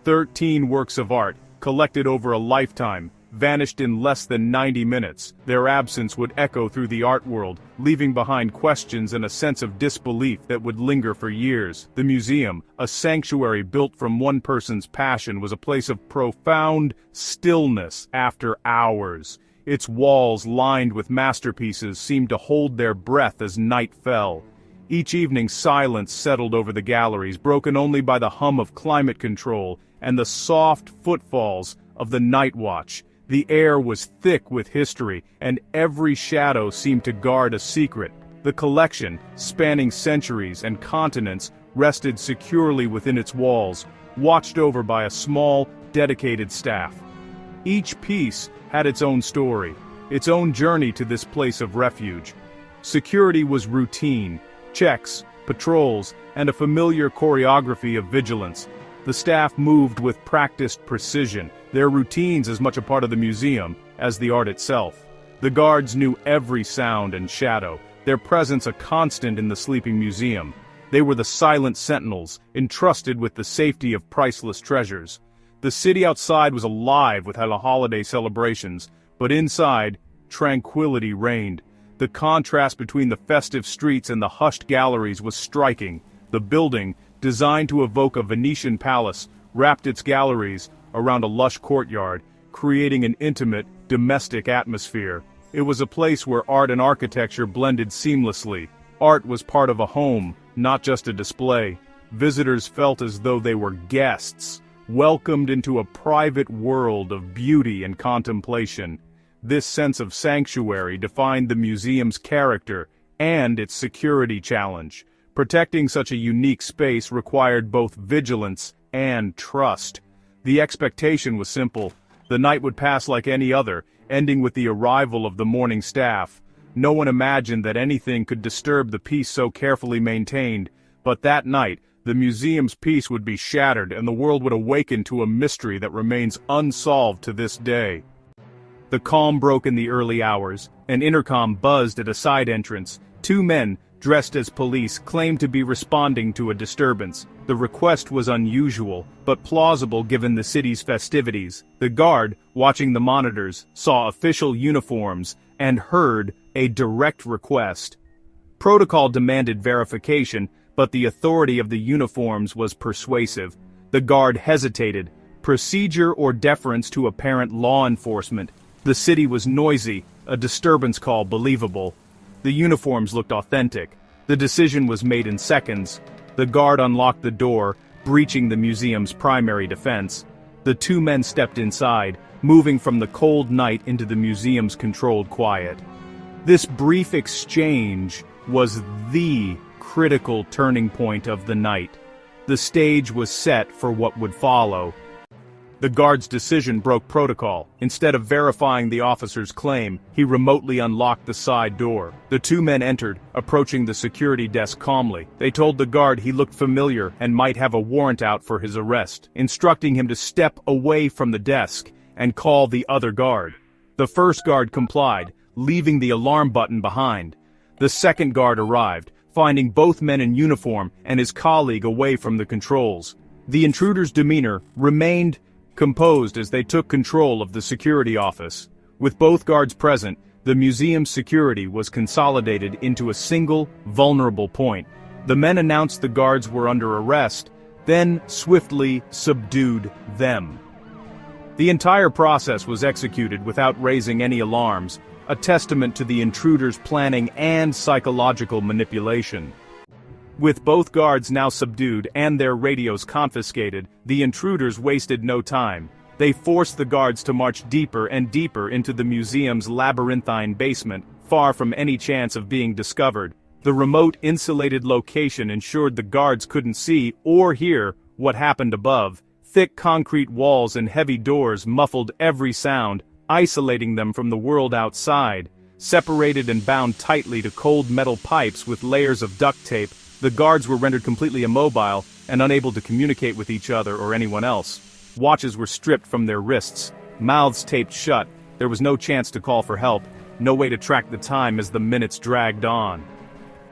13 works of art, collected over a lifetime, vanished in less than 90 minutes. Their absence would echo through the art world, leaving behind questions and a sense of disbelief that would linger for years. The museum, a sanctuary built from one person's passion, was a place of profound stillness after hours. Its walls, lined with masterpieces, seemed to hold their breath as night fell. Each evening silence settled over the galleries, broken only by the hum of climate control and the soft footfalls of the night watch. The air was thick with history, and every shadow seemed to guard a secret. The collection, spanning centuries and continents, rested securely within its walls, watched over by a small, dedicated staff. Each piece had its own story, its own journey to this place of refuge. Security was routine, checks, patrols, and a familiar choreography of vigilance. The staff moved with practiced precision, their routines as much a part of the museum as the art itself. The guards knew every sound and shadow, their presence a constant in the sleeping museum. They were the silent sentinels, entrusted with the safety of priceless treasures. The city outside was alive with holiday celebrations, but inside, tranquility reigned. The contrast between the festive streets and the hushed galleries was striking. The building, designed to evoke a Venetian palace, wrapped its galleries around a lush courtyard, creating an intimate, domestic atmosphere. It was a place where art and architecture blended seamlessly. Art was part of a home, not just a display. Visitors felt as though they were guests, welcomed into a private world of beauty and contemplation. This sense of sanctuary defined the museum's character and its security challenge. Protecting such a unique space required both vigilance and trust. The expectation was simple. The night would pass like any other, ending with the arrival of the morning staff. No one imagined that anything could disturb the peace so carefully maintained, but that night, the museum's peace would be shattered and the world would awaken to a mystery that remains unsolved to this day. The calm broke in the early hours. An intercom buzzed at a side entrance. Two men, dressed as police, claimed to be responding to a disturbance. The request was unusual, but plausible given the city's festivities. The guard, watching the monitors, saw official uniforms and heard a direct request. Protocol demanded verification, but the authority of the uniforms was persuasive. The guard hesitated. Procedure or deference to apparent law enforcement? The city was noisy, a disturbance call believable. The uniforms looked authentic. The decision was made in seconds. The guard unlocked the door, breaching the museum's primary defense. The two men stepped inside, moving from the cold night into the museum's controlled quiet. This brief exchange was the critical turning point of the night. The stage was set for what would follow. The guard's decision broke protocol. Instead of verifying the officer's claim, he remotely unlocked the side door. The two men entered, approaching the security desk calmly. They told the guard he looked familiar and might have a warrant out for his arrest, instructing him to step away from the desk and call the other guard. The first guard complied, leaving the alarm button behind. The second guard arrived, finding both men in uniform and his colleague away from the controls. The intruder's demeanor remained composed as they took control of the security office. With both guards present, the museum's security was consolidated into a single, vulnerable point. The men announced the guards were under arrest, then swiftly subdued them. The entire process was executed without raising any alarms, a testament to the intruder's planning and psychological manipulation. With both guards now subdued and their radios confiscated, the intruders wasted no time. They forced the guards to march deeper and deeper into the museum's labyrinthine basement, far from any chance of being discovered. The remote, insulated location ensured the guards couldn't see or hear what happened above. Thick concrete walls and heavy doors muffled every sound, isolating them from the world outside. Separated and bound tightly to cold metal pipes with layers of duct tape, the guards were rendered completely immobile and unable to communicate with each other or anyone else. Watches were stripped from their wrists, mouths taped shut. There was no chance to call for help, no way to track the time as the minutes dragged on.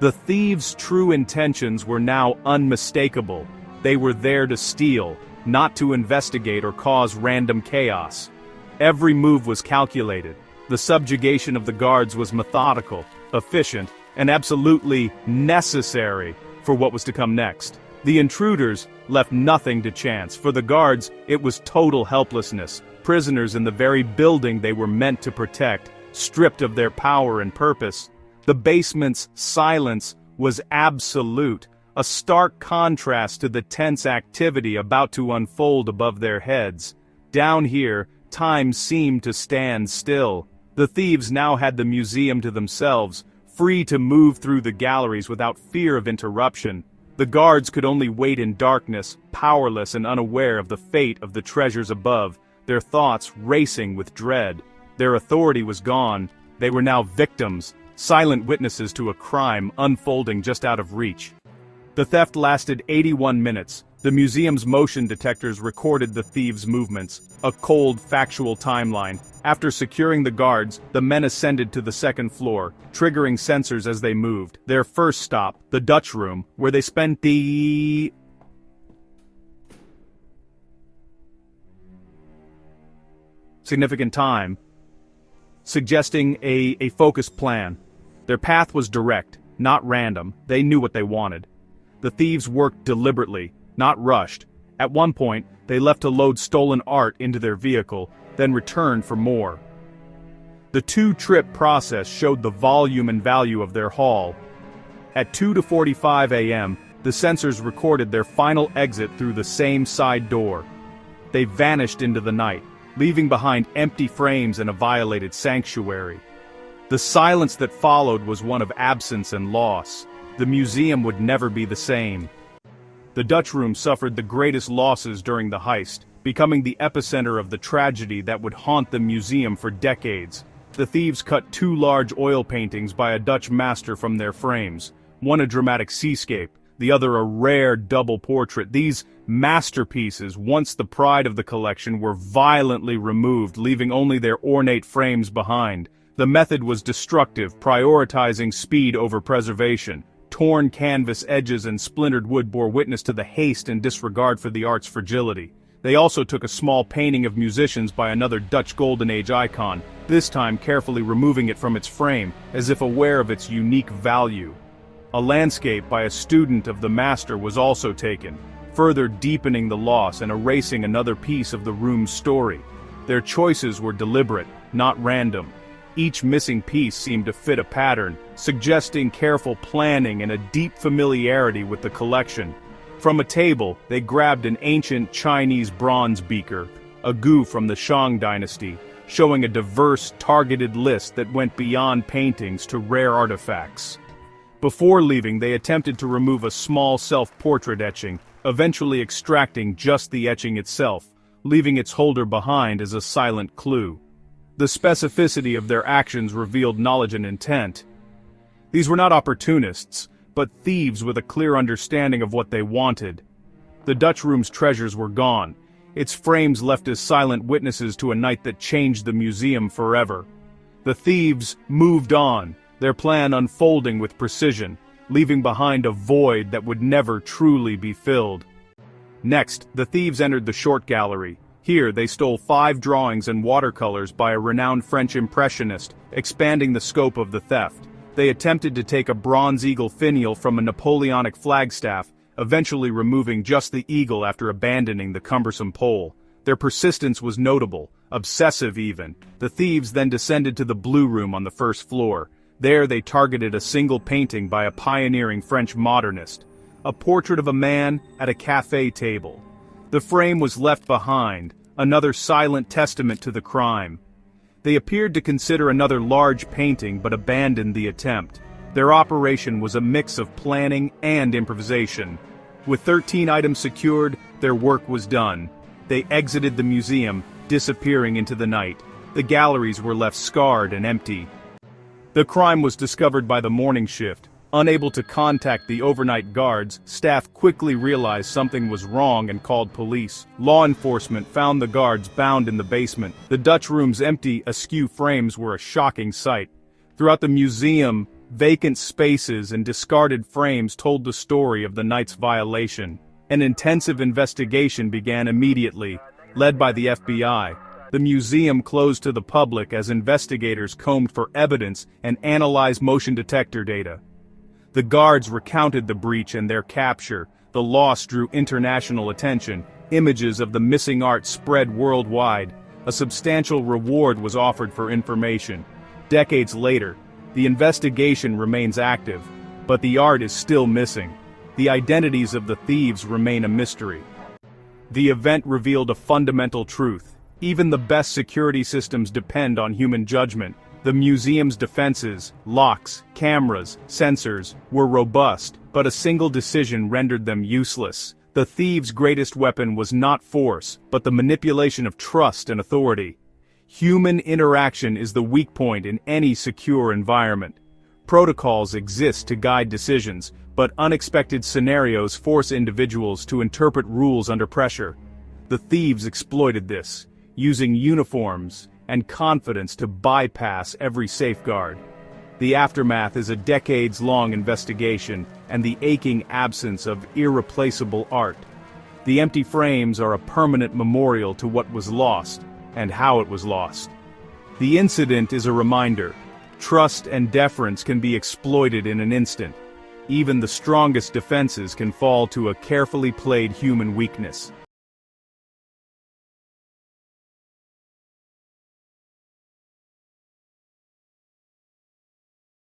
The thieves' true intentions were now unmistakable. They were there to steal, not to investigate or cause random chaos. Every move was calculated. The subjugation of the guards was methodical, efficient, and absolutely necessary for what was to come next. The intruders left nothing to chance. For the guards, it was total helplessness. Prisoners in the very building they were meant to protect, stripped of their power and purpose. The basement's silence was absolute, a stark contrast to the tense activity about to unfold above their heads. Down here, time seemed to stand still. The thieves now had the museum to themselves, free to move through the galleries without fear of interruption. The guards could only wait in darkness, powerless and unaware of the fate of the treasures above, their thoughts racing with dread. Their authority was gone. They were now victims, silent witnesses to a crime unfolding just out of reach. The theft lasted 81 minutes. The museum's motion detectors recorded the thieves' movements, a cold, factual timeline. After securing the guards, the men ascended to the second floor, triggering sensors as they moved. Their first stop, the Dutch room, where they spent the significant time, suggesting a focused plan. Their path was direct, not random. They knew what they wanted. The thieves worked deliberately, not rushed. At one point, they left to load stolen art into their vehicle, then returned for more. The two-trip process showed the volume and value of their haul. At 2:45 a.m., the sensors recorded their final exit through the same side door. They vanished into the night, leaving behind empty frames and a violated sanctuary. The silence that followed was one of absence and loss. The museum would never be the same. The Dutch room suffered the greatest losses during the heist, becoming the epicenter of the tragedy that would haunt the museum for decades. The thieves cut 2 large oil paintings by a Dutch master from their frames, one a dramatic seascape, the other a rare double portrait. These masterpieces, once the pride of the collection, were violently removed, leaving only their ornate frames behind. The method was destructive, prioritizing speed over preservation. Torn canvas edges and splintered wood bore witness to the haste and disregard for the art's fragility. They also took a small painting of musicians by another Dutch Golden Age icon, this time carefully removing it from its frame, as if aware of its unique value. A landscape by a student of the master was also taken, further deepening the loss and erasing another piece of the room's story. Their choices were deliberate, not random. Each missing piece seemed to fit a pattern, suggesting careful planning and a deep familiarity with the collection. From a table, they grabbed an ancient Chinese bronze beaker, a gu from the Shang dynasty, showing a diverse, targeted list that went beyond paintings to rare artifacts. Before leaving, they attempted to remove a small self-portrait etching, eventually extracting just the etching itself, leaving its holder behind as a silent clue. The specificity of their actions revealed knowledge and intent. These were not opportunists, but thieves with a clear understanding of what they wanted. The Dutch room's treasures were gone, its frames left as silent witnesses to a night that changed the museum forever. The thieves moved on, their plan unfolding with precision, leaving behind a void that would never truly be filled. Next, the thieves entered the short gallery. Here, they stole 5 drawings and watercolors by a renowned French impressionist, expanding the scope of the theft. They attempted to take a bronze eagle finial from a Napoleonic flagstaff, eventually removing just the eagle after abandoning the cumbersome pole. Their persistence was notable, obsessive even. The thieves then descended to the blue room on the first floor. There they targeted a single painting by a pioneering French modernist, a portrait of a man at a cafe table. The frame was left behind, another silent testament to the crime. They appeared to consider another large painting but abandoned the attempt. Their operation was a mix of planning and improvisation. With 13 items secured, their work was done. They exited the museum, disappearing into the night. The galleries were left scarred and empty. The crime was discovered by the morning shift. Unable to contact the overnight guards, staff quickly realized something was wrong and called police. Law enforcement found the guards bound in the basement. The Dutch room's empty, askew frames were a shocking sight. Throughout the museum, vacant spaces and discarded frames told the story of the night's violation. An intensive investigation began immediately, led by the FBI. The museum closed to the public as investigators combed for evidence and analyzed motion detector data. The guards recounted the breach and their capture. The loss drew international attention. Images of the missing art spread worldwide. A substantial reward was offered for information. Decades later, the investigation remains active, but the art is still missing. The identities of the thieves remain a mystery. The event revealed a fundamental truth. Even the best security systems depend on human judgment. The museum's defenses, locks, cameras, sensors, were robust, but a single decision rendered them useless. The thieves' greatest weapon was not force, but the manipulation of trust and authority. Human interaction is the weak point in any secure environment. Protocols exist to guide decisions, but unexpected scenarios force individuals to interpret rules under pressure. The thieves exploited this, using uniforms and confidence to bypass every safeguard. The aftermath is a decades-long investigation and the aching absence of irreplaceable art. The empty frames are a permanent memorial to what was lost and how it was lost. The incident is a reminder. Trust and deference can be exploited in an instant. Even the strongest defenses can fall to a carefully played human weakness.